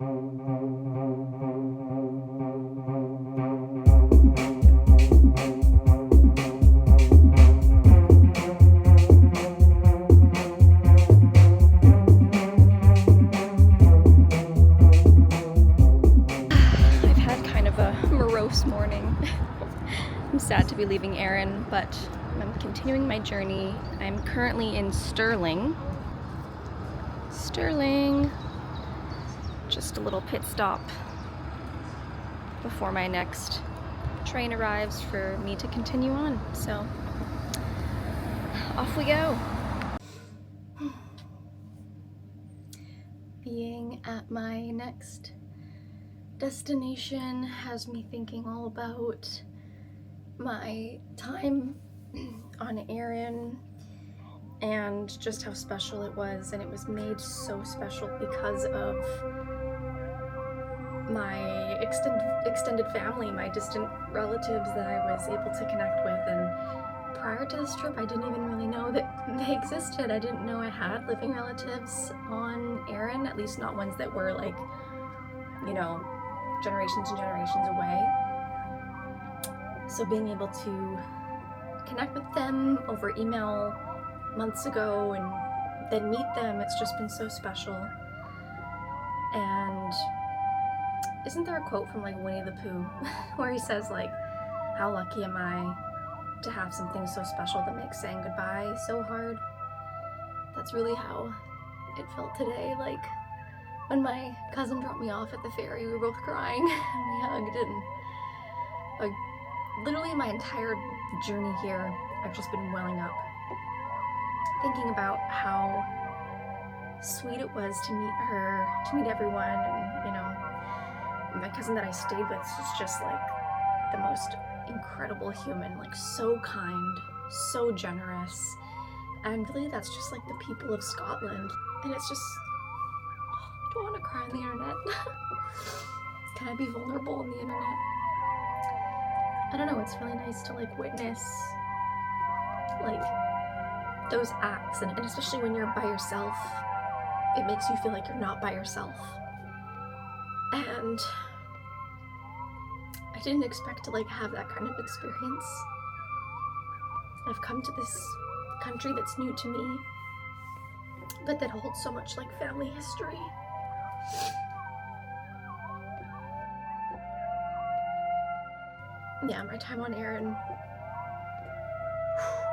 I've had kind of a morose morning. I'm sad to be leaving Arran, but I'm continuing my journey. I'm currently in Stirling. Just a little pit stop before my next train arrives for me to continue on. So off we go. Being at my next destination has me thinking all about my time on Arran and just how special it was, and it was made so special because of my extended family, my distant relatives that I was able to connect with. And prior to this trip, I didn't even really know that they existed. I didn't know I had living relatives on Arran, at least not ones that were like, you know, generations and generations away. So being able to connect with them over email months ago and then meet them, it's just been so special. And isn't there a quote from like Winnie the Pooh where he says like, how lucky am I to have something so special that makes saying goodbye so hard? That's really how it felt today. Like when my cousin dropped me off at the ferry, we were both crying and we hugged, and like literally my entire journey here, I've just been welling up, thinking about how sweet it was to meet her, to meet everyone, and you know, my cousin that I stayed with is just like the most incredible human, like so kind, so generous, and really that's just like the people of Scotland. And it's just, I don't want to cry on the internet. Can I be vulnerable on the internet? I don't know, it's really nice to like witness like those acts, and especially when you're by yourself, it makes you feel like you're not by yourself. And I didn't expect to like have that kind of experience. I've come to this country that's new to me, but that holds so much like family history. Yeah, my time on Arran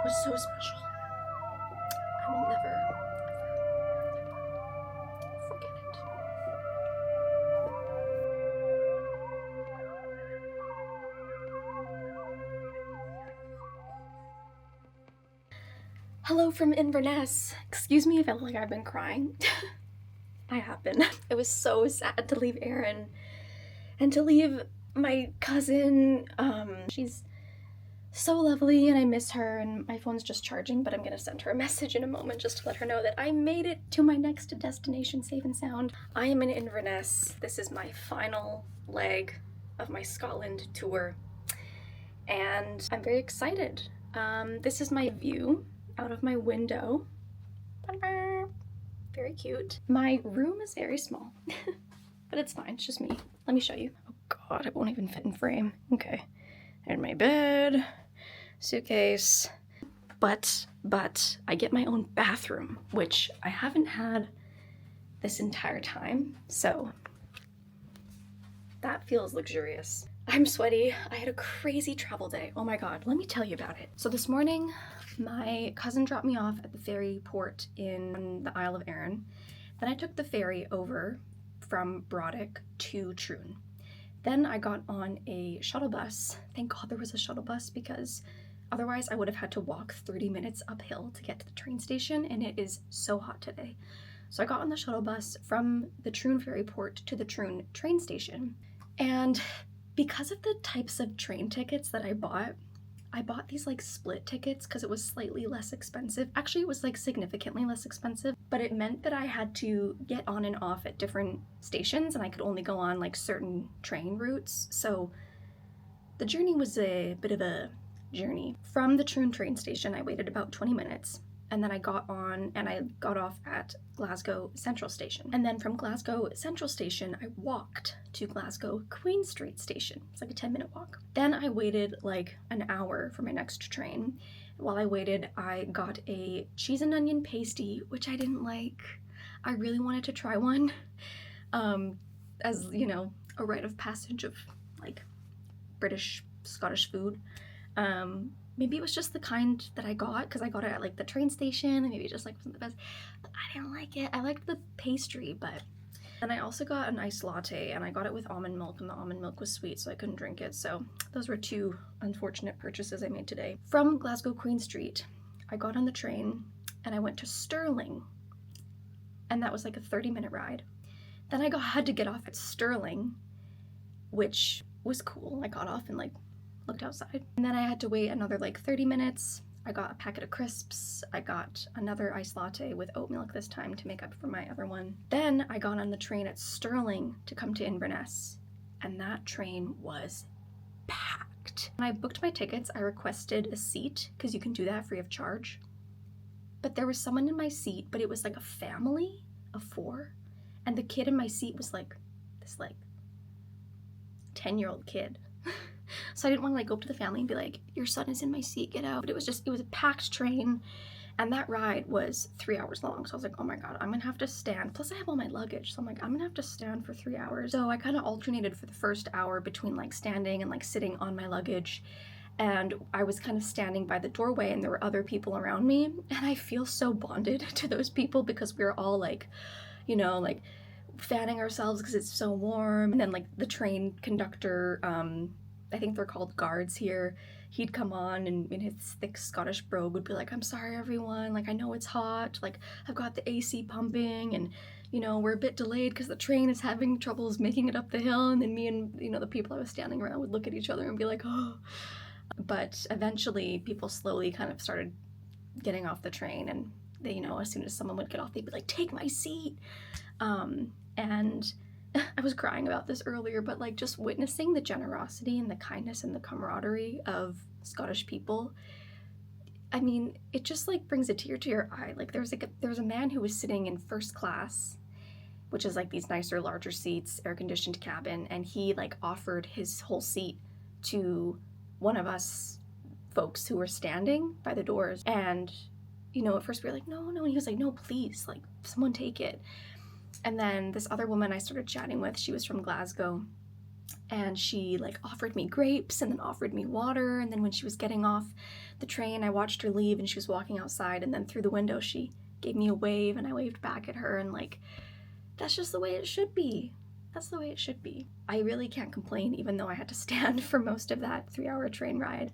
was so special. I will never, ever forget it. Hello from Inverness. Excuse me if I look like I've been crying. I have been. It was so sad to leave Arran and to leave my cousin. She's so lovely and I miss her, and my phone's just charging, but I'm gonna send her a message in a moment just to let her know that I made it to my next destination safe and sound. I am in Inverness. This is my final leg of my Scotland tour, and I'm very excited. This is my view out of my window. Very cute. My room is very small, but it's fine, it's just me. Let me show you. Oh God, it won't even fit in frame. Okay, and my bed, suitcase, but I get my own bathroom, which I haven't had this entire time, so that feels luxurious. I'm sweaty. I had a crazy travel day. Oh my God, let me tell you about it. So this morning, my cousin dropped me off at the ferry port in the Isle of Arran. Then I took the ferry over from Brodick to Troon. Then I got on a shuttle bus. Thank God there was a shuttle bus, because otherwise I would have had to walk 30 minutes uphill to get to the train station, and it is so hot today. So I got on the shuttle bus from the Troon ferry port to the Troon train station. And because of the types of train tickets that I bought these like split tickets because it was slightly less expensive. Actually, it was like significantly less expensive, but it meant that I had to get on and off at different stations, and I could only go on like certain train routes. So the journey was a bit of a journey. From the Troon train station, I waited about 20 minutes. and then I got on and I got off at Glasgow Central Station. And then from Glasgow Central Station, I walked to Glasgow Queen Street Station. It's like a 10-minute walk. Then I waited like an hour for my next train. While I waited, I got a cheese and onion pasty, which I didn't like. I really wanted to try one, as, you know, a rite of passage of like British, Scottish food. Maybe it was just the kind that I got because I got it at like the train station, and maybe it just like wasn't the best, but I didn't like it. I liked the pastry, but then I also got an iced latte, and I got it with almond milk, and the almond milk was sweet, so I couldn't drink it. So those were two unfortunate purchases I made today. From Glasgow Queen Street, I got on the train and I went to Stirling, and that was like a 30-minute ride. Then I had to get off at Stirling, which was cool. I got off and like looked outside. And then I had to wait another like 30 minutes. I got a packet of crisps. I got another iced latte with oat milk this time to make up for my other one. Then I got on the train at Stirling to come to Inverness, and that train was packed. When I booked my tickets, I requested a seat because you can do that free of charge. But there was someone in my seat, but it was like a family of 4, and the kid in my seat was like this like 10-year-old kid. So I didn't want to like go up to the family and be like, your son is in my seat, get out. But it was a packed train, and that ride was 3 hours long. So I was like, oh my God, I'm gonna have to stand. Plus I have all my luggage. So I'm like, I'm gonna have to stand for 3 hours. So I kind of alternated for the first hour between like standing and like sitting on my luggage. And I was kind of standing by the doorway, and there were other people around me. And I feel so bonded to those people because we were all like, you know, like fanning ourselves because it's so warm. And then like the train conductor, I think they're called guards here, he'd come on and in his thick Scottish brogue would be like, I'm sorry everyone, like I know it's hot, like I've got the AC pumping, and you know, we're a bit delayed because the train is having troubles making it up the hill. And then me and, you know, the people I was standing around would look at each other and be like, oh. But eventually people slowly kind of started getting off the train, and they, you know, as soon as someone would get off, they'd be like, take my seat. And I was crying about this earlier, but like just witnessing the generosity and the kindness and the camaraderie of Scottish people, I mean, it just like brings a tear to your eye. Like there was a man who was sitting in first class, which is like these nicer, larger seats, air-conditioned cabin, and he like offered his whole seat to one of us folks who were standing by the doors. And, you know, at first we were like, no, and he was like, no, please, like someone take it. And then this other woman I started chatting with, she was from Glasgow, and she like offered me grapes and then offered me water. And then when she was getting off the train, I watched her leave, and she was walking outside, and then through the window she gave me a wave, and I waved back at her, and like that's just the way it should be. That's the way it should be. I really can't complain, even though I had to stand for most of that 3-hour train ride.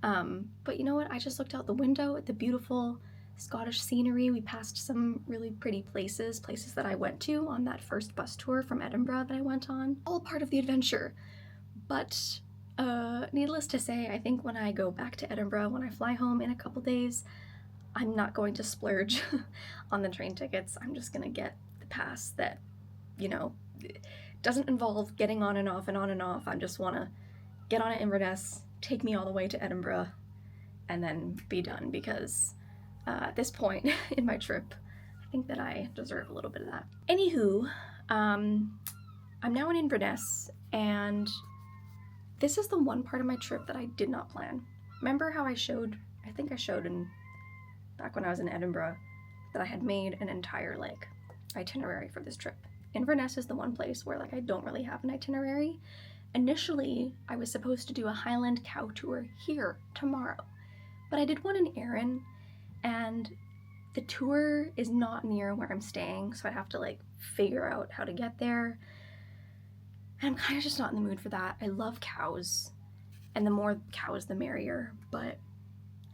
But you know what? I just looked out the window at the beautiful Scottish scenery. We passed some really pretty places that I went to on that first bus tour from Edinburgh that I went on. All part of the adventure. But needless to say, I think when I go back to Edinburgh, when I fly home in a couple days, I'm not going to splurge on the train tickets. I'm just gonna get the pass that, you know, doesn't involve getting on and off and on and off. I just wanna get on at Inverness, take me all the way to Edinburgh, and then be done, because at this point in my trip, I think that I deserve a little bit of that. Anywho, I'm now in Inverness, and this is the one part of my trip that I did not plan. Remember how I think I showed back when I was in Edinburgh, that I had made an entire like itinerary for this trip. Inverness is the one place where like I don't really have an itinerary. Initially, I was supposed to do a Highland cow tour here tomorrow, but I did one in Arran, and the tour is not near where I'm staying, so I'd have to like figure out how to get there. And I'm kind of just not in the mood for that. I love cows, and the more cows the merrier, but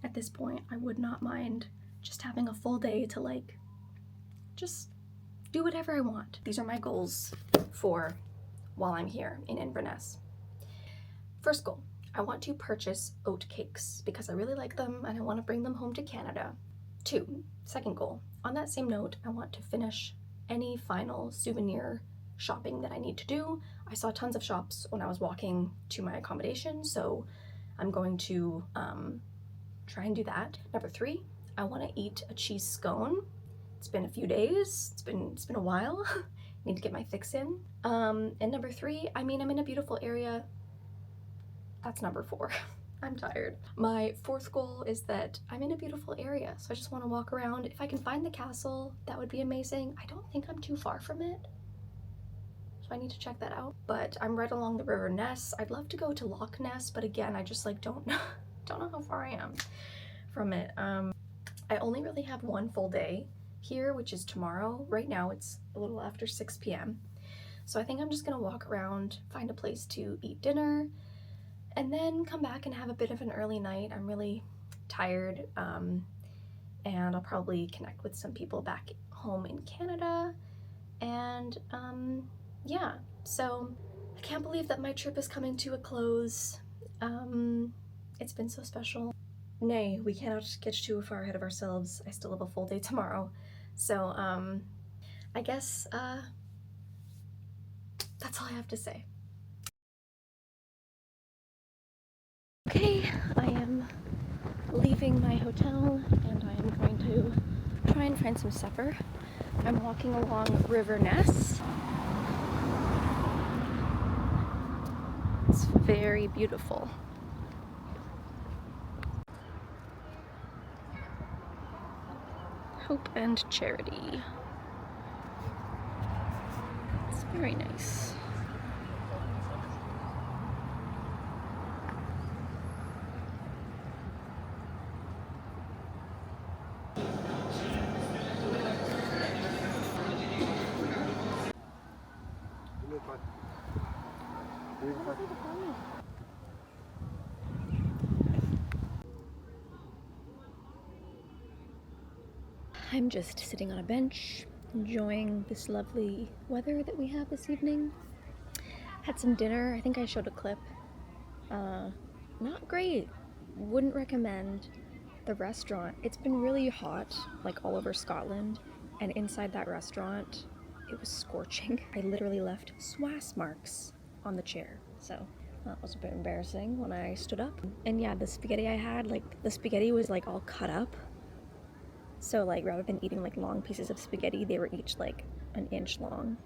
at this point I would not mind just having a full day to like just do whatever I want. These are my goals for while I'm here in Inverness. First goal, I want to purchase oat cakes because I really like them and I want to bring them home to Canada. Second goal, on that same note, I want to finish any final souvenir shopping that I need to do. I saw tons of shops when I was walking to my accommodation, so I'm going to try and do that. Number 3, I want to eat a cheese scone. It's been a few days. It's been a while. Need to get my fix in. And number 3, I mean, I'm in a beautiful area. That's number 4. I'm tired. My 4th goal is that I'm in a beautiful area, so I just want to walk around. If I can find the castle, that would be amazing. I don't think I'm too far from it, so I need to check that out. But I'm right along the River Ness. I'd love to go to Loch Ness, but again, I just like don't know how far I am from it. I only really have one full day here, which is tomorrow. Right now it's a little after 6 p.m. So I think I'm just gonna walk around, find a place to eat dinner, and then come back and have a bit of an early night. I'm really tired, and I'll probably connect with some people back home in Canada. And yeah, so I can't believe that my trip is coming to a close. It's been so special. Nay, we cannot get too far ahead of ourselves. I still have a full day tomorrow. So I guess that's all I have to say. Okay, I am leaving my hotel and I am going to try and find some supper. I'm walking along River Ness. It's very beautiful. Hope and Charity. It's very nice. I'm just sitting on a bench, enjoying this lovely weather that we have this evening. Had some dinner. I think I showed a clip. Not great. Wouldn't recommend. The restaurant, it's been really hot, like all over Scotland, and inside that restaurant, it was scorching. I literally left swass marks on the chair, so that was a bit embarrassing when I stood up. And yeah, the spaghetti I had, like, the spaghetti was like all cut up. So like rather than eating like long pieces of spaghetti, they were each like an inch long.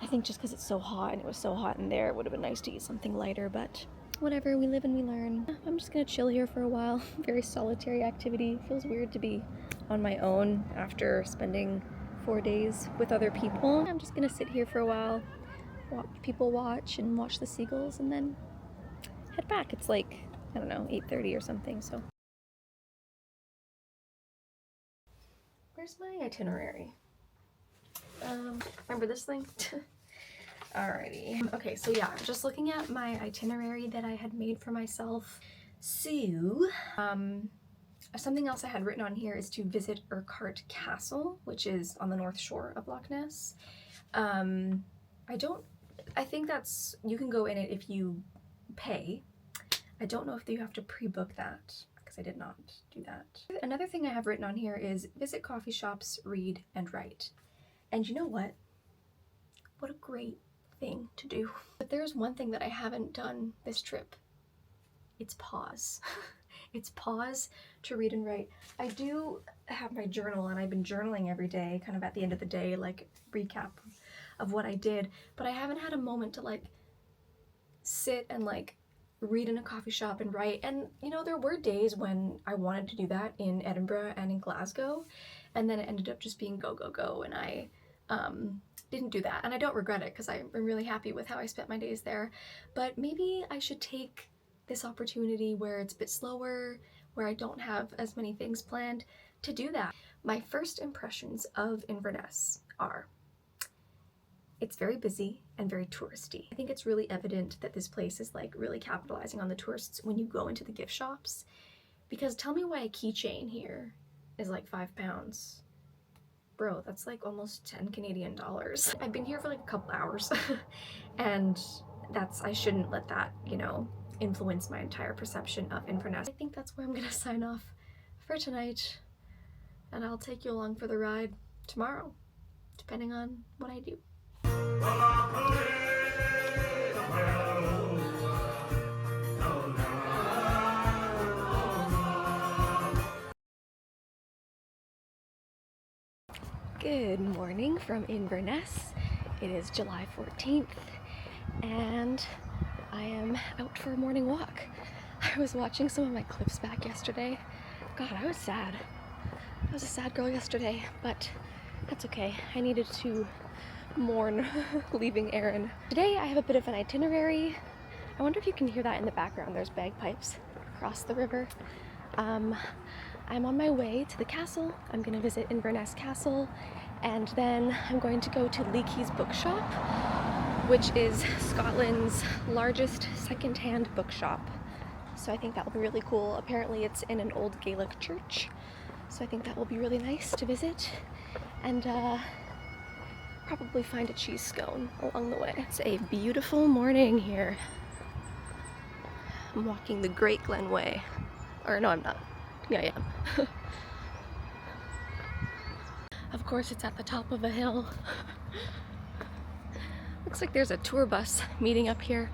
I think just because it's so hot and it was so hot in there, it would have been nice to eat something lighter, but whatever, we live and we learn. I'm just gonna chill here for a while. Very solitary activity. Feels weird to be on my own after spending 4 days with other people. I'm just gonna sit here for a while, watch people watch and watch the seagulls, and then head back. It's like, I don't know, 8:30 or something, so. Where's my itinerary? Remember this thing? Alrighty. Okay, so yeah, I'm just looking at my itinerary that I had made for myself. So, something else I had written on here is to visit Urquhart Castle, which is on the north shore of Loch Ness. I think that's, you can go in it if you pay. I don't know if you have to pre-book that, because I did not do that. Another thing I have written on here is visit coffee shops, read, and write. And you know what? What a great thing to do. But there's one thing that I haven't done this trip. It's pause. It's pause to read and write. I do have my journal, and I've been journaling every day, kind of at the end of the day, like recap of what I did, but I haven't had a moment to like sit and like read in a coffee shop and write. And you know, there were days when I wanted to do that in Edinburgh and in Glasgow, and then it ended up just being go, go, go, and I didn't do that, and I don't regret it because I'm really happy with how I spent my days there. But maybe I should take this opportunity where it's a bit slower, where I don't have as many things planned, to do that. My first impressions of Inverness are, it's very busy and very touristy. I think it's really evident that this place is like really capitalizing on the tourists when you go into the gift shops, because tell me why a keychain here is like £5. Bro, that's like almost 10 Canadian dollars. I've been here for like a couple hours and I shouldn't let that, you know, influence my entire perception of Inverness. I think that's where I'm gonna sign off for tonight, and I'll take you along for the ride tomorrow, depending on what I do. Good morning from Inverness. It is July 14th and I am out for a morning walk. I was watching some of my clips back yesterday. God, I was sad. I was a sad girl yesterday, but that's okay. I needed to mourn leaving Arran. Today I have a bit of an itinerary. I wonder if you can hear that in the background. There's bagpipes across the river. I'm on my way to the castle. I'm going to visit Inverness Castle, and then I'm going to go to Leakey's bookshop, which is Scotland's largest second-hand bookshop. So I think that will be really cool. Apparently it's in an old Gaelic church, so I think that will be really nice to visit, and probably find a cheese scone along the way. It's a beautiful morning here. I'm walking the Great Glen Way. Or no, I'm not. Yeah, I am. Of course, it's at the top of a hill. Looks like there's a tour bus meeting up here.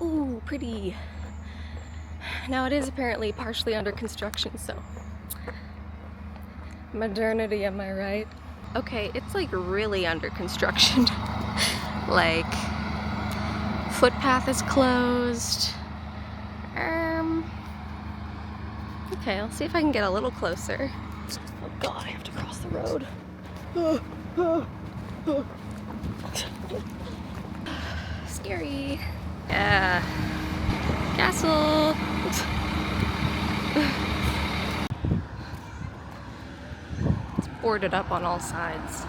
Ooh, pretty. Now it is apparently partially under construction, so modernity, am I right? Okay, it's like really under construction. Like, footpath is closed. Okay, I'll see if I can get a little closer. Oh god, I have to cross the road. Scary. Yeah. Castle. It's boarded up on all sides.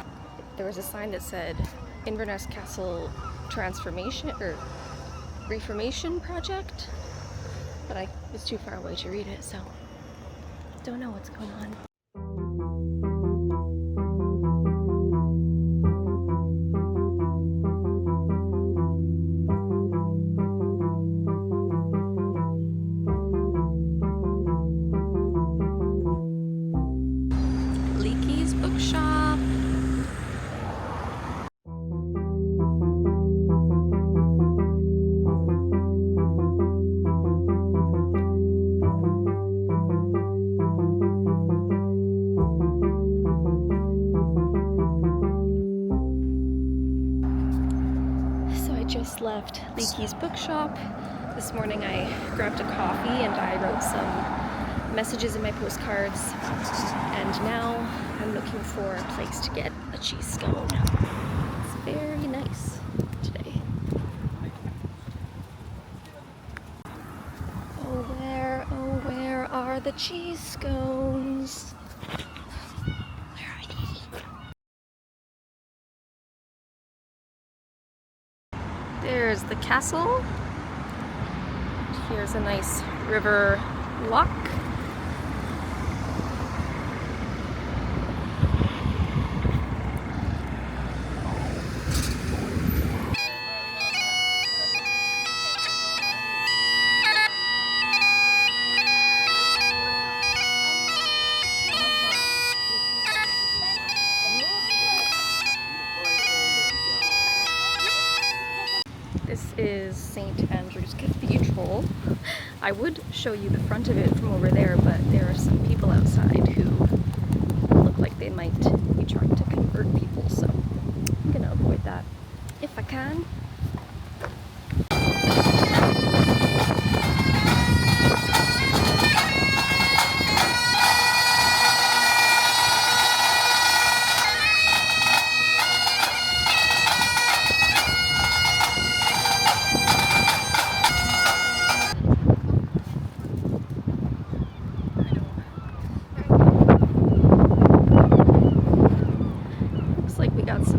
There was a sign that said Inverness Castle Transformation or Reformation Project, but I was too far away to read it, so don't know what's going on. Leakey's bookshop. Just left Leakey's bookshop. This morning I grabbed a coffee and I wrote some messages in my postcards, and now I'm looking for a place to get a cheese scone. It's very nice today. Oh where are the cheese scones? There's the castle. Here's a nice river walk. This is St. Andrew's Cathedral. I would show you the front of it from over there, but there are some people outside who look like they might be trying to convert people, so I'm gonna avoid that if I can.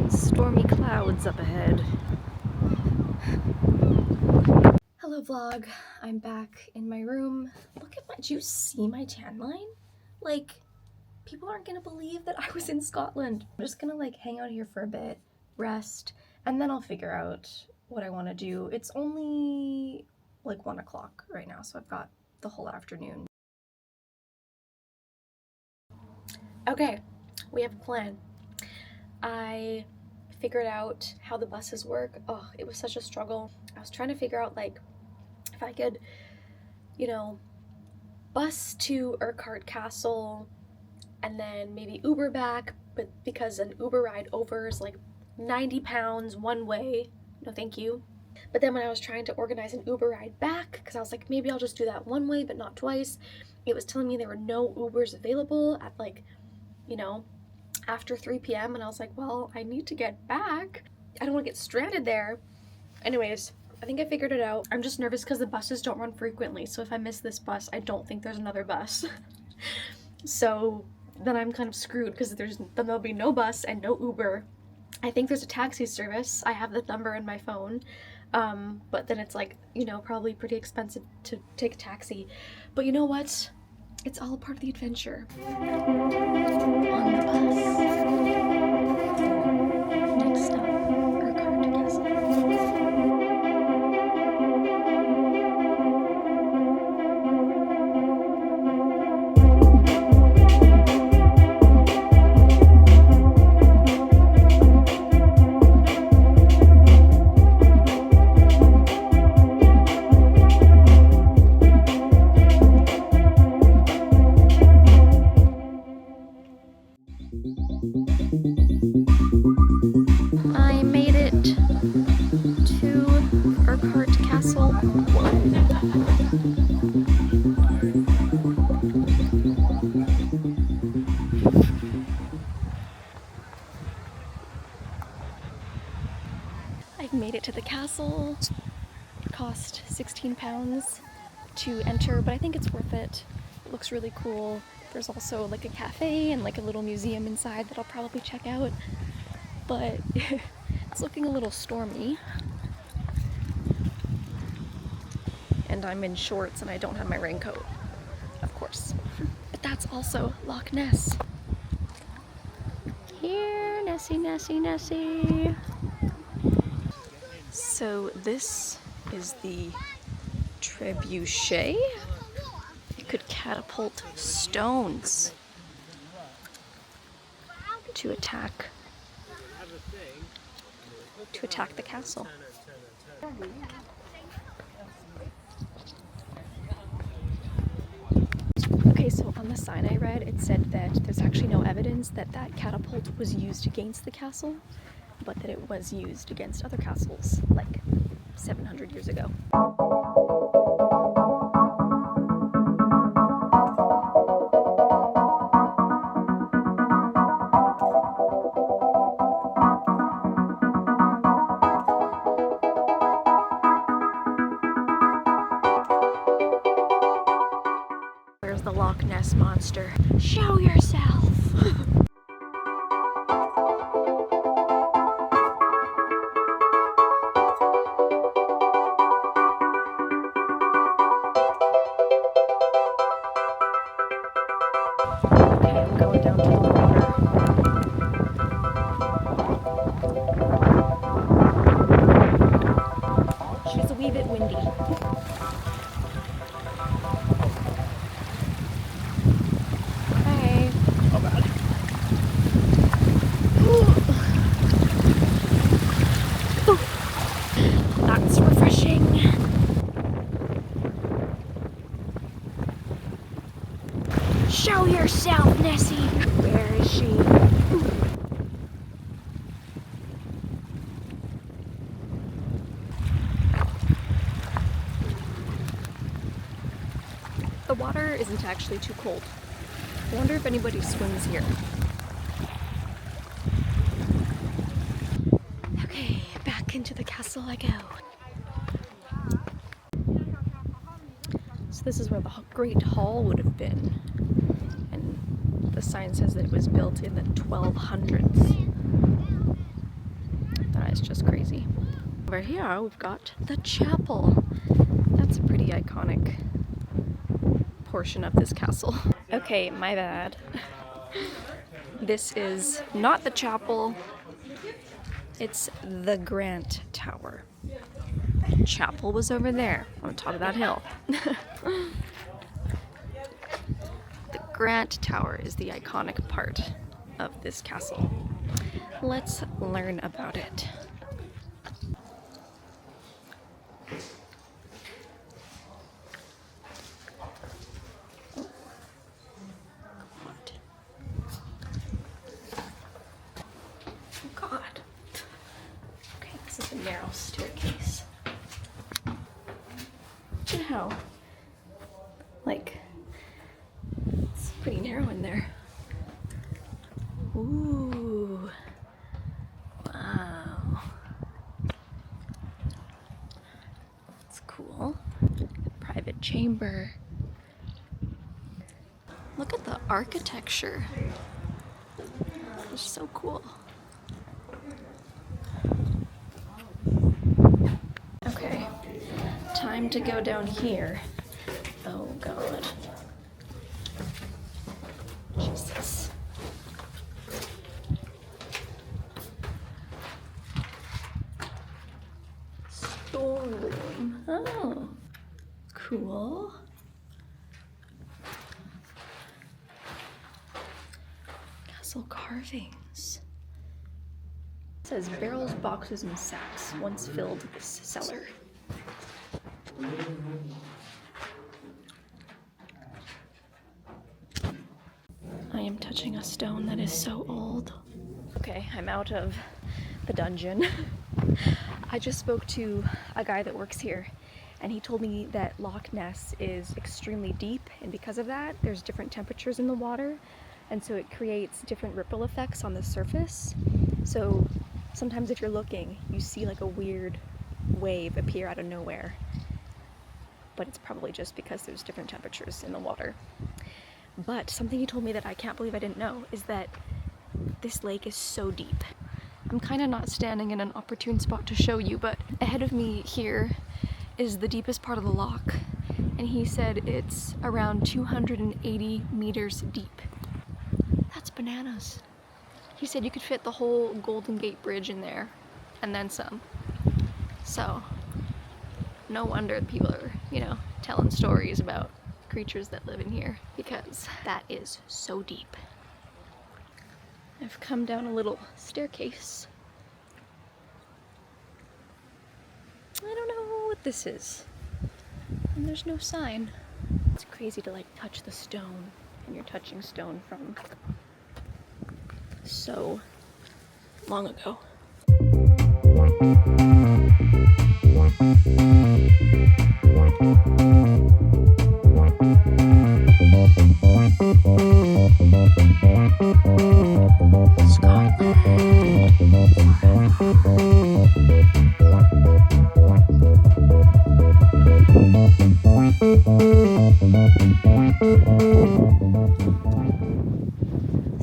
Stormy clouds up ahead. Hello vlog, I'm back in my room. Look at did you see my tan line? Like, people aren't gonna believe that I was in Scotland. I'm just gonna like hang out here for a bit, rest, and then I'll figure out what I want to do. It's only like 1 o'clock right now, so I've got the whole afternoon. Okay, we have a plan. I figured out how the buses work. Oh, it was such a struggle. I was trying to figure out like if I could, you know, bus to Urquhart Castle and then maybe Uber back, but because an Uber ride over is like 90 pounds one way. No, thank you. But then when I was trying to organize an Uber ride back, because I was like, maybe I'll just do that one way, but not twice, it was telling me there were no Ubers available at like, you know, after 3 p.m. And I was like, well, I need to get back. I don't want to get stranded there. Anyways, I think I figured it out. I'm just nervous because the buses don't run frequently. So if I miss this bus, I don't think there's another bus. So then I'm kind of screwed because then there'll be no bus and no Uber. I think there's a taxi service. I have the number in my phone. But then it's like, you know, probably pretty expensive to take a taxi. But you know what? It's all part of the adventure. On the bus. Next stop, Urquhart Castle. I made it to Urquhart Castle. I've made it to the castle. It cost £16 to enter, but I think it's worth it. It looks really cool. There's also like a cafe and like a little museum inside that I'll probably check out. But it's looking a little stormy. And I'm in shorts and I don't have my raincoat, of course. But that's also Loch Ness. Here, Nessie, Nessie, Nessie. So this is the trebuchet. It could catapult stones to attack the castle. Okay, so on the sign I read, it said that there's actually no evidence that that catapult was used against the castle, but that it was used against other castles, like 700 years ago. There's the Loch Ness Monster. Show yourself! Okay, I'm going down to the water. She's a wee bit windy. Hey. Oh, bad. That's refreshing. Show yourself, Nessie. Where is she? The water isn't actually too cold. I wonder if anybody swims here. Okay, back into the castle I go. So this is where the Great Hall would have been. And the sign says that it was built in the 1200s. That is just crazy. Over here we've got the chapel. That's a pretty iconic portion of this castle. Okay, my bad. This is not the chapel, it's the Grant Tower. The chapel was over there on top of that hill. The Grant Tower is the iconic part of this castle. Let's learn about it. little staircase. Look at how, like, it's pretty narrow in there. Ooh. Wow. That's cool. Private chamber. Look at the architecture. It's so cool. Okay, time to go down here. Oh God. Jesus. Storeroom. Oh, cool. Castle carvings. It says barrels, boxes, and sacks once filled this cellar. I am touching a stone that is so old. Okay, I'm out of the dungeon. I just spoke to a guy that works here, and he told me that Loch Ness is extremely deep, and because of that, there's different temperatures in the water, and so it creates different ripple effects on the surface. So sometimes if you're looking, you see like a weird wave appear out of nowhere, but it's probably just because there's different temperatures in the water. But something he told me that I can't believe I didn't know is that this lake is so deep. I'm kind of not standing in an opportune spot to show you, but ahead of me here is the deepest part of the loch, and he said it's around 280 meters deep. That's bananas. He said you could fit the whole Golden Gate Bridge in there, and then some. So, no wonder people are, telling stories about creatures that live in here, because that is so deep. I've come down a little staircase. I don't know what this is, and there's no sign. It's crazy to like touch the stone, and you're touching stone from so long ago.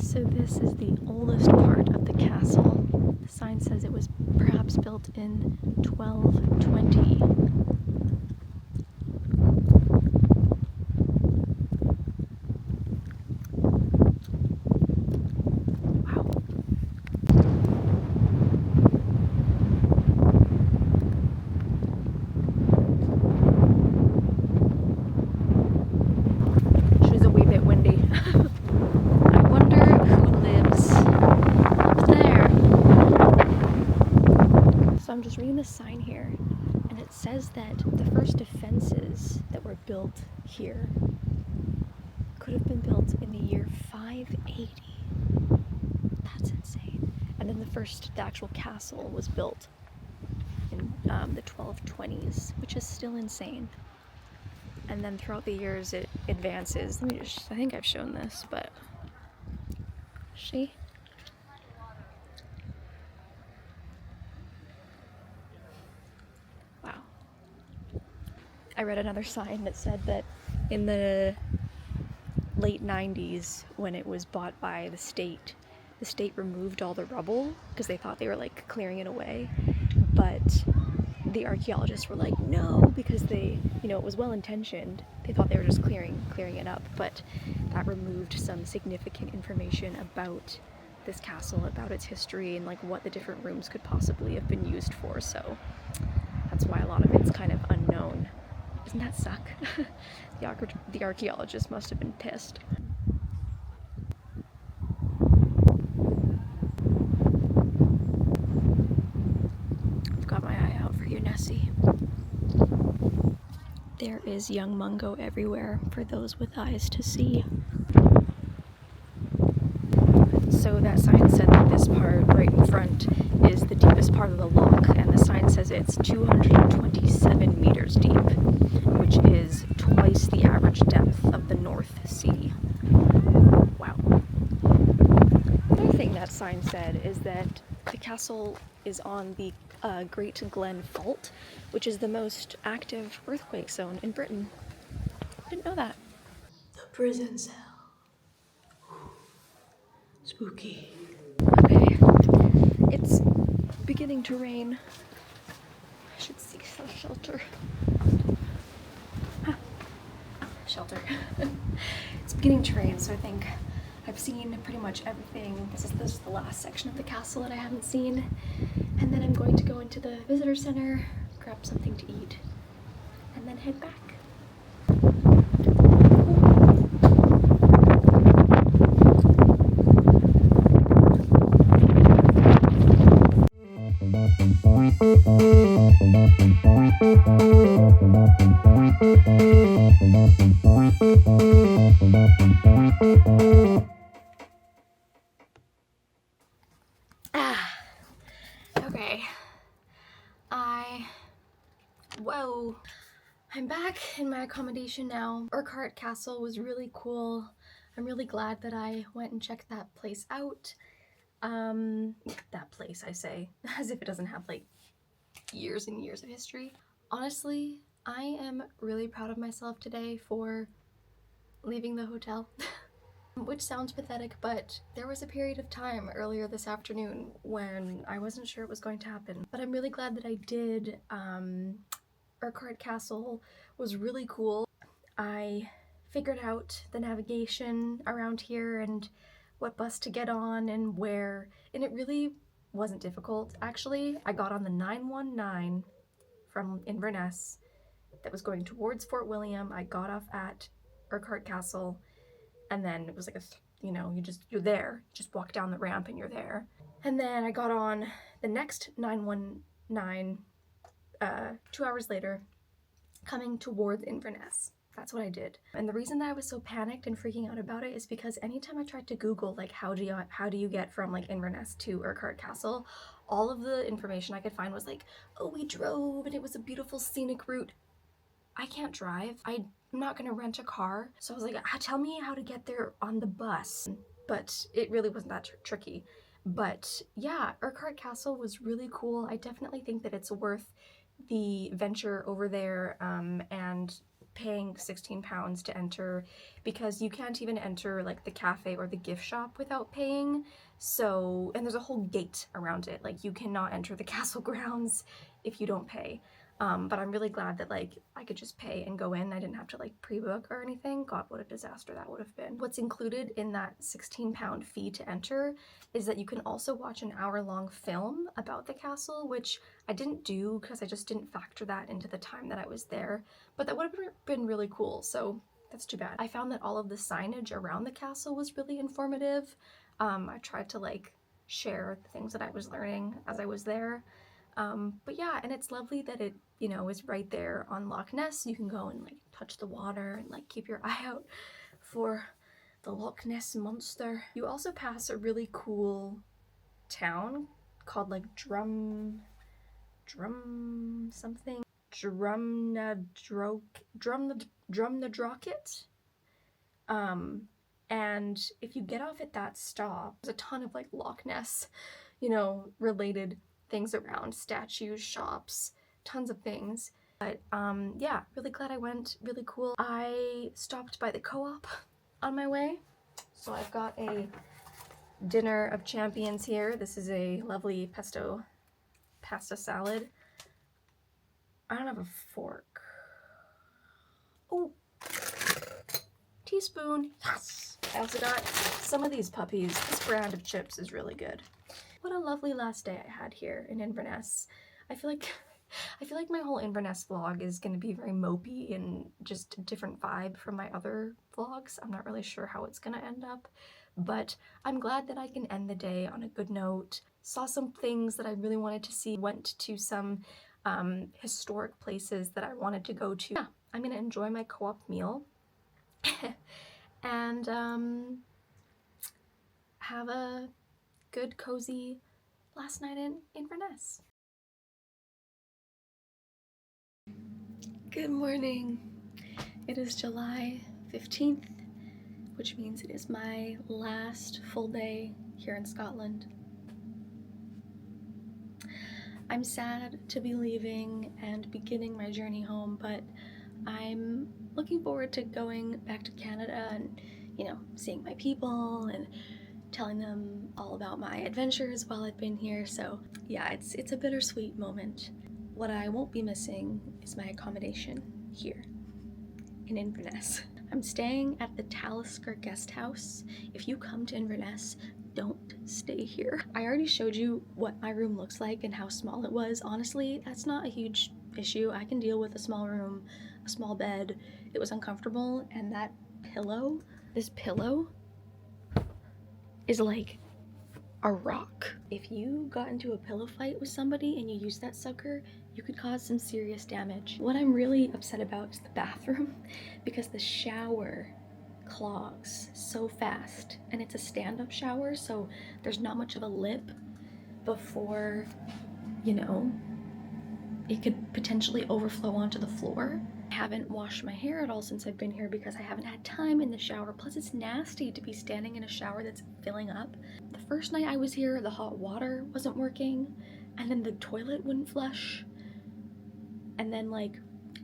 So this is the oldest part of the castle. The sign says it was perhaps built in 1220. Wow. She's a wee bit windy. I'm just reading the sign here, and it says that the first defenses that were built here could have been built in the year 580. That's insane. And then the actual castle was built in the 1220s, which is still insane. And then throughout the years it advances. I think I've shown this, but see? I read another sign that said that in the late 90s, when it was bought by the state removed all the rubble because they thought they were like clearing it away. But the archaeologists were like, no, because they, it was well intentioned. They thought they were just clearing it up, but that removed some significant information about this castle, about its history, and like what the different rooms could possibly have been used for. So that's why a lot of it's kind of unknown. Doesn't that suck? The archaeologists must have been pissed. I've got my eye out for you, Nessie. There is young mungo everywhere for those with eyes to see. So that sign said that this part right in front is the deepest part of the loch, and the sign says it's 227 meters deep, which is twice the average depth of the North Sea. Wow. Another thing that sign said is that the castle is on the Great Glen Fault, which is the most active earthquake zone in Britain. Didn't know that. The prison cell. Spooky. Okay, it's beginning to rain. I should seek some shelter. Shelter. It's beginning to rain, so I think I've seen pretty much everything. This is the last section of the castle that I haven't seen. And then I'm going to go into the visitor center, grab something to eat, and then head back. Okay. Whoa. I'm back in my accommodation now. Urquhart Castle was really cool. I'm really glad that I went and checked that place out. That place, I say, as if it doesn't have like years and years of history. Honestly, I am really proud of myself today for leaving the hotel. Which sounds pathetic, but there was a period of time earlier this afternoon when I wasn't sure it was going to happen. But I'm really glad that I did. Urquhart Castle was really cool. I figured out the navigation around here and what bus to get on and where, and it really wasn't difficult. Actually, I got on the 919 from Inverness that was going towards Fort William. I got off at Urquhart Castle, and then it was like you're there. Just walk down the ramp and you're there. And then I got on the next 919 2 hours later, coming towards Inverness. That's what I did. And the reason that I was so panicked and freaking out about it is because anytime I tried to Google like how do you get from like Inverness to Urquhart Castle, all of the information I could find was like, oh, we drove and it was a beautiful scenic route. I can't drive. I'm not gonna rent a car. So I was like, tell me how to get there on the bus. But it really wasn't that tricky. But yeah, Urquhart Castle was really cool. I definitely think that it's worth the venture over there and paying £16 to enter, because you can't even enter like the cafe or the gift shop without paying. So, and there's a whole gate around it. Like you cannot enter the castle grounds if you don't pay. But I'm really glad that like I could just pay and go in. I didn't have to like pre-book or anything. God, what a disaster that would have been. What's included in that £16 fee to enter is that you can also watch an hour-long film about the castle, which I didn't do because I just didn't factor that into the time that I was there. But that would have been really cool, so that's too bad. I found that all of the signage around the castle was really informative. I tried to like share the things that I was learning as I was there. But yeah, and it's lovely that it, is right there on Loch Ness. You can go and like touch the water and like keep your eye out for the Loch Ness monster. You also pass a really cool town called like Drum something. Drumnadrochit. And if you get off at that stop, there's a ton of like Loch Ness, related things around, statues, shops, tons of things. But yeah, really glad I went, really cool. I stopped by the co-op on my way. So I've got a dinner of champions here. This is a lovely pasta salad. I don't have a fork. Oh, teaspoon, yes! I also got some of these puppies. This brand of chips is really good. What a lovely last day I had here in Inverness. I feel like my whole Inverness vlog is going to be very mopey and just a different vibe from my other vlogs. I'm not really sure how it's going to end up, but I'm glad that I can end the day on a good note. Saw some things that I really wanted to see, went to some historic places that I wanted to go to. Yeah, I'm going to enjoy my co-op meal and have a good, cozy last night in Inverness. Good morning. It is July 15th, which means it is my last full day here in Scotland. I'm sad to be leaving and beginning my journey home, but I'm looking forward to going back to Canada and, seeing my people and telling them all about my adventures while I've been here. So yeah, it's a bittersweet moment. What I won't be missing is my accommodation here in Inverness. I'm staying at the Talisker guest house. If you come to Inverness, don't stay here. I already showed you what my room looks like and how small it was. Honestly, that's not a huge issue. I can deal with a small room, a small bed. It was uncomfortable, and that pillow, this pillow is like a rock. If you got into a pillow fight with somebody and you used that sucker, you could cause some serious damage. What I'm really upset about is the bathroom, because the shower clogs so fast, and it's a stand-up shower, so there's not much of a lip before, it could potentially overflow onto the floor. I haven't washed my hair at all since I've been here because I haven't had time in the shower. Plus, it's nasty to be standing in a shower that's filling up. The first night I was here, the hot water wasn't working, and then the toilet wouldn't flush. And then,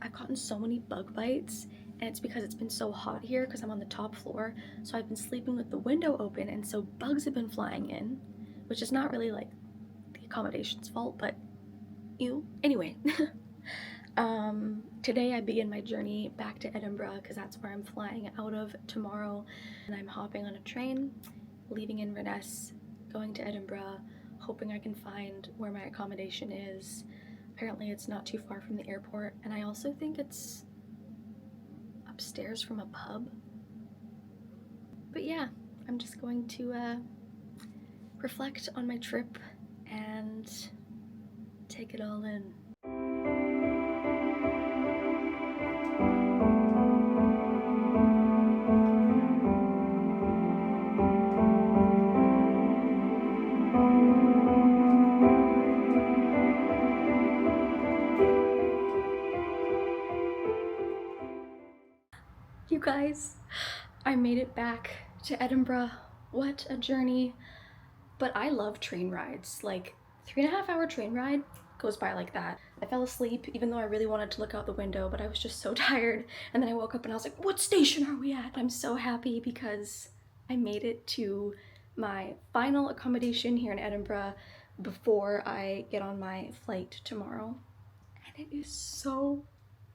I've gotten so many bug bites, and it's because it's been so hot here because I'm on the top floor. So I've been sleeping with the window open, and so bugs have been flying in, which is not really the accommodation's fault, but ew. Anyway, today I begin my journey back to Edinburgh because that's where I'm flying out of tomorrow, and I'm hopping on a train, leaving Inverness, going to Edinburgh, hoping I can find where my accommodation is. Apparently it's not too far from the airport, and I also think it's upstairs from a pub. But yeah, I'm just going to reflect on my trip and take it all in. You guys, I made it back to Edinburgh. What a journey. But I love train rides. 3.5 hour train ride goes by like that. I fell asleep even though I really wanted to look out the window, but I was just so tired. And then I woke up and I was like, what station are we at? I'm so happy because I made it to my final accommodation here in Edinburgh before I get on my flight tomorrow. And it is so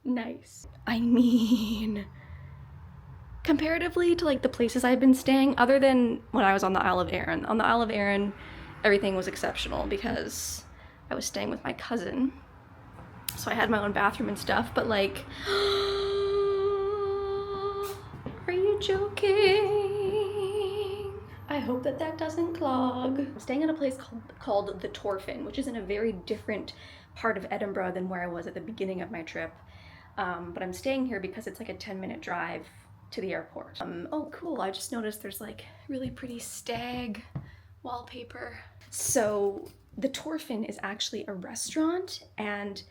nice. I mean, comparatively to the places I've been staying, other than when I was on the Isle of Arran. On the Isle of Arran, everything was exceptional because I was staying with my cousin. So I had my own bathroom and stuff, but are you joking? I hope that doesn't clog. I'm staying at a place called the Torfin, which is in a very different part of Edinburgh than where I was at the beginning of my trip. But I'm staying here because it's a 10-minute drive to the airport. Oh cool, I just noticed there's really pretty stag wallpaper. So the Torfin is actually a restaurant, and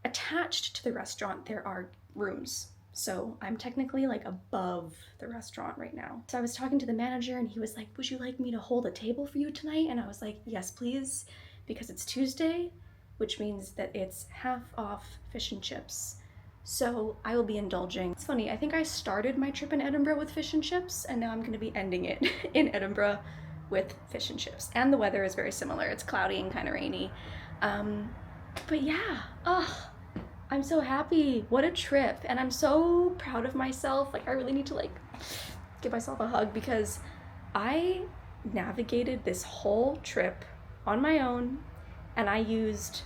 attached to the restaurant there are rooms. So I'm technically above the restaurant right now. So I was talking to the manager and he was like, would you like me to hold a table for you tonight? And I was like, yes please, because it's Tuesday, which means that it's half off fish and chips. So I will be indulging. It's funny, I think I started my trip in Edinburgh with fish and chips, and now I'm gonna be ending it in Edinburgh with fish and chips. And the weather is very similar. It's cloudy and kind of rainy. But yeah, I'm so happy. What a trip. And I'm so proud of myself. I really need to give myself a hug because I navigated this whole trip on my own, and I used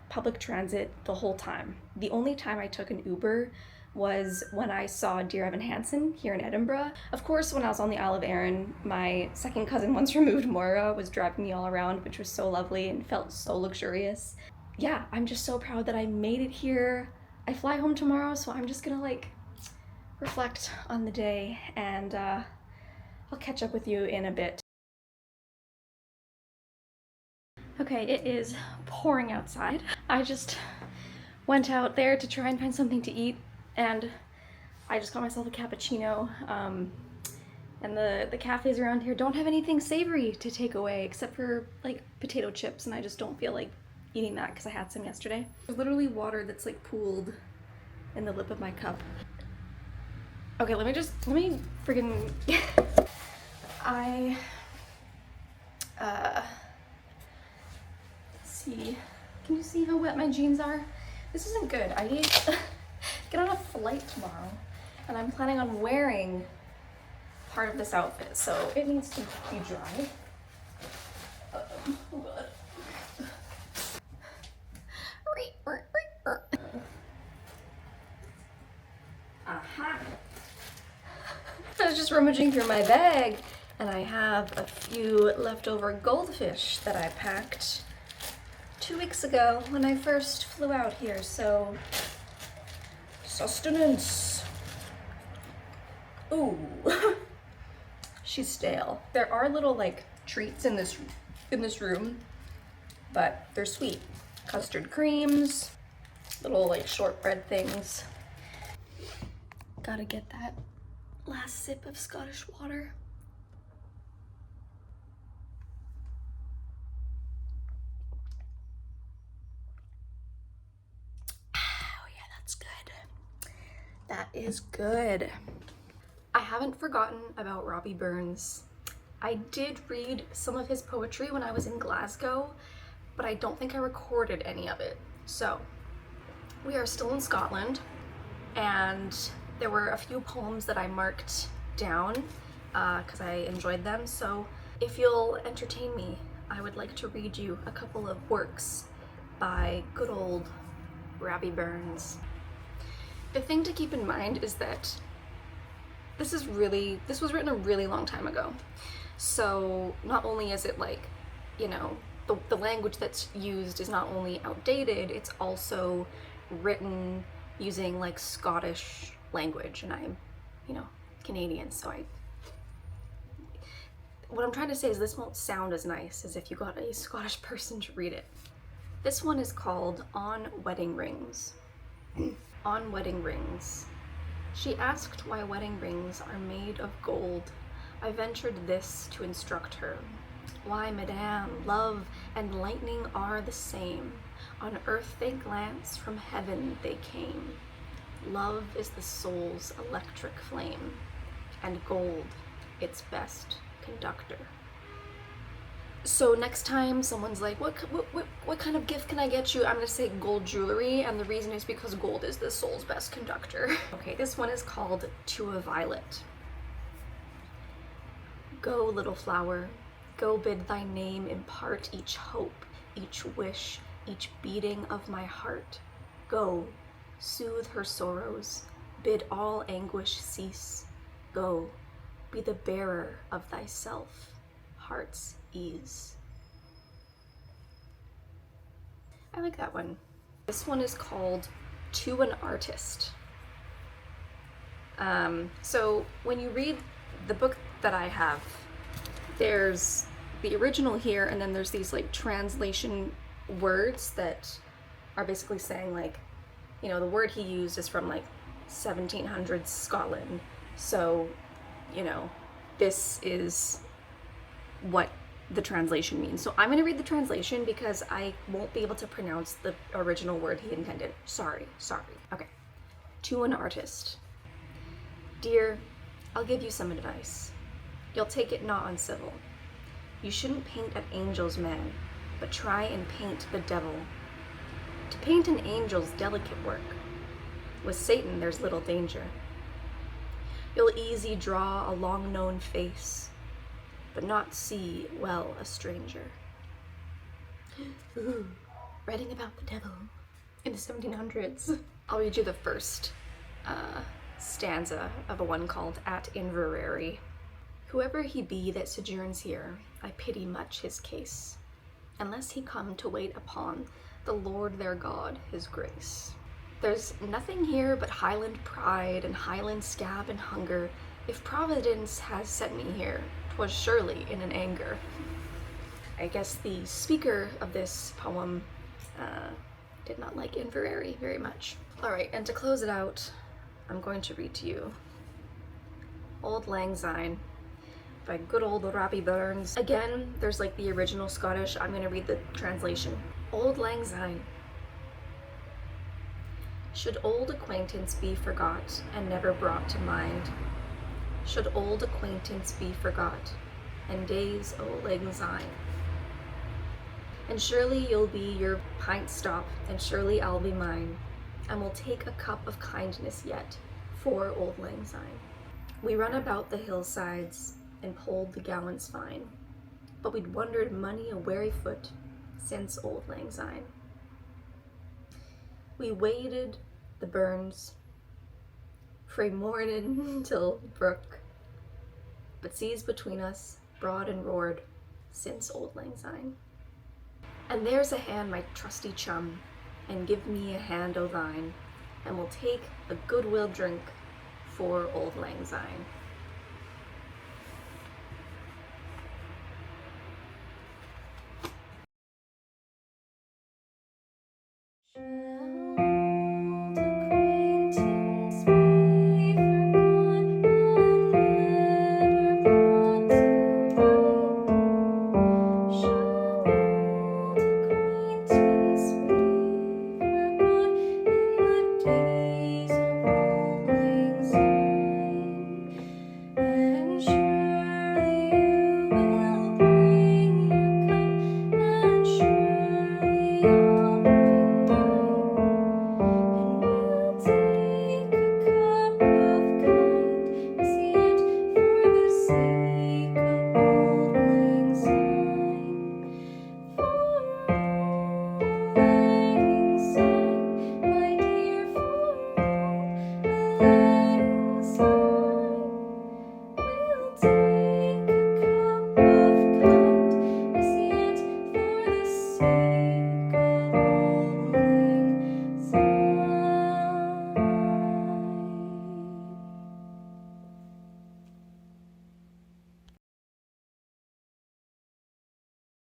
public transit the whole time. The only time I took an Uber was when I saw Dear Evan Hansen here in Edinburgh. Of course, when I was on the Isle of Arran, my second cousin, once removed, Moira, was driving me all around, which was so lovely and felt so luxurious. Yeah, I'm just so proud that I made it here. I fly home tomorrow, so I'm just gonna reflect on the day, and I'll catch up with you in a bit. Okay, it is pouring outside. I just went out there to try and find something to eat, and I just got myself a cappuccino. And the cafes around here don't have anything savory to take away except for like potato chips, and I just don't feel like eating that because I had some yesterday. There's literally water that's like pooled in the lip of my cup. Okay, let me friggin' let's see. Can you see how wet my jeans are? This isn't good. I get on a flight tomorrow and I'm planning on wearing part of this outfit, so it needs to be dry. Oh god. Aha! I was just rummaging through my bag and I have a few leftover goldfish that I packed 2 weeks ago when I first flew out here, so sustenance. Ooh. She's stale. There are little like treats in this room, but they're sweet. Custard creams, little like shortbread things. Gotta get that last sip of Scottish water. Oh yeah, that's good. That is good. I haven't forgotten about Robbie Burns. I did read some of his poetry when I was in Glasgow, but I don't think I recorded any of it. So, we are still in Scotland, and there were a few poems that I marked down because I enjoyed them. So, if you'll entertain me, I would like to read you a couple of works by good old Robbie Burns. The thing to keep in mind is that this was written a really long time ago. So not only is it like, you know, the language that's used is not only outdated, it's also written using like Scottish language, and I'm, you know, Canadian, so what I'm trying to say is this won't sound as nice as if you got a Scottish person to read it. This one is called On Wedding Rings. On wedding rings. She asked why wedding rings are made of gold. I ventured this to instruct her. Why, madame, love and lightning are the same. On earth they glance, from heaven they came. Love is the soul's electric flame, and gold its best conductor. So next time someone's like, what kind of gift can I get you? I'm gonna say gold jewelry, and the reason is because gold is the soul's best conductor. Okay, this one is called To a Violet. Go, little flower, go bid thy name impart each hope, each wish, each beating of my heart. Go, soothe her sorrows, bid all anguish cease. Go, be the bearer of thyself, heart's ease. I like that one. This one is called To an Artist. So when you read the book that I have, there's the original here, and then there's these like translation words that are basically saying like, you know, the word he used is from like 1700s Scotland. So, you know, this is what the translation means. So I'm gonna read the translation because I won't be able to pronounce the original word he intended. Sorry. Okay. To an artist. Dear, I'll give you some advice. You'll take it not uncivil. You shouldn't paint an angel's man, but try and paint the devil. To paint an angel's delicate work. With Satan there's little danger. You'll easy draw a long-known face, but not see well a stranger. Ooh, writing about the devil in the 1700s. I'll read you the first stanza of a one called At Inverness. Whoever he be that sojourns here, I pity much his case, unless he come to wait upon the Lord their God, his grace. There's nothing here but Highland pride and Highland scab and hunger. If Providence has sent me here, 'twas surely in an anger. I guess the speaker of this poem did not like Inverness very much. Alright, and to close it out, I'm going to read to you Auld Lang Syne by good old Robbie Burns. Again, there's like the original Scottish. I'm going to read the translation. Auld Lang Syne. Should old acquaintance be forgot and never brought to mind? Should old acquaintance be forgot and days Auld Lang Syne? And surely you'll be your pint stop, and surely I'll be mine, and we'll take a cup of kindness yet for Auld Lang Syne. We run about the hillsides and pulled the gallants fine, but we'd wandered mony a weary foot since Auld Lang Syne. We waded the burns frae morning till brook, but seas between us broad and roared since Auld Lang Syne. And there's a hand, my trusty chum, and give me a hand o' thine, and we'll take a goodwill drink for Auld Lang Syne.